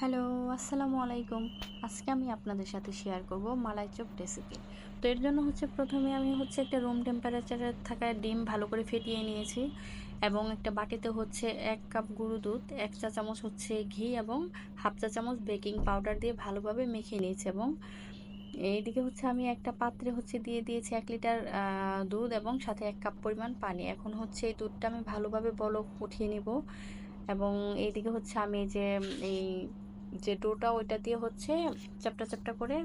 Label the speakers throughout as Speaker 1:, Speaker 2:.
Speaker 1: Hello, আসসালামু আলাইকুম। আজকে আমি আপনাদের সাথে শেয়ার করব মালাই চপ রেসিপি। তো এর জন্য প্রথমে আমি একটা রুম টেম্পারেচারে থাকা ডিম ভালো করে ফেটিয়ে নিয়েছি এবং একটা বাটিতে ১ কাপ গুঁড়ো দুধ, ১ চা চামচ ঘি এবং হাফ চা চামচ বেকিং পাউডার দিয়ে ভালোভাবে মেখে নিয়েছি এবং এইদিকে আমি একটা পাত্রে দিয়ে দিয়েছি ১ লিটার দুধ এবং সাথে ১ কাপ পরিমাণ পানি। এখন এই দুধটা আমি ভালোভাবে বলক উঠিয়ে নিব এবং এইদিকে আমি এই যে ডোটা ওইটা দিয়ে চ্যাপটা চ্যাপটা করে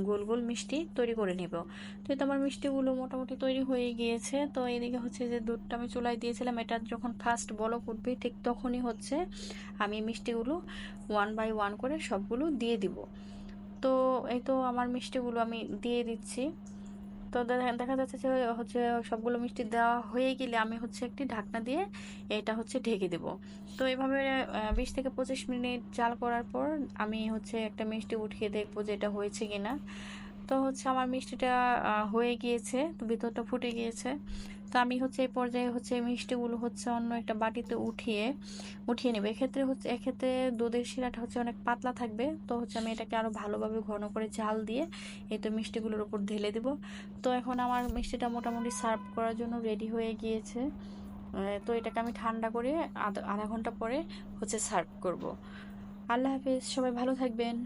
Speaker 1: গোল গোল মিষ্টি তৈরি করে নিব। তো এই তো আমার মিষ্টিগুলো মোটামুটি তৈরি হয়ে গিয়েছে। তো এইদিকে যে দুধটা আমি চুলায় দিয়েছিলাম, এটা যখন ফার্স্ট বলক উঠবে ঠিক তখনই আমি মিষ্টিগুলো ওয়ান বাই ওয়ান করে সবগুলো দিয়ে দিব। তো এই তো আমার মিষ্টিগুলো আমি দিয়ে দিচ্ছি। তো দেখা যাচ্ছে যে সবগুলো মিষ্টি দেওয়া হয়ে গেলে আমি একটি ঢাকনা দিয়ে এটা ঢেকে দেব। তো এভাবে ২০ থেকে ২৫ মিনিট জাল করার পর আমি একটা মিষ্টি উঠিয়ে দেখবো যে এটা হয়েছে কিনা। তো আমার মিষ্টিটা হয়ে গিয়েছে, তো ভিতরটা ফুটে গিয়েছে। তো আমি এই পর্যায়ে মিষ্টিগুলো অন্য একটা বাটিতে উঠিয়ে নেব। এক্ষেত্রে দুধের শিরাটা অনেক পাতলা থাকবে। তো আমি এটাকে আরো ভালোভাবে ঘন করে জাল দিয়ে এই তো মিষ্টিগুলোর উপর ঢেলে দেব। তো এখন আমার মিষ্টিটা মোটামুটি সার্ভ করার জন্য রেডি হয়ে গিয়েছে। তো এটাকে আমি ঠান্ডা করে আধা ঘন্টা পরে সার্ভ করব। আল্লাহ হাফেজ, সবাই ভালো থাকবেন।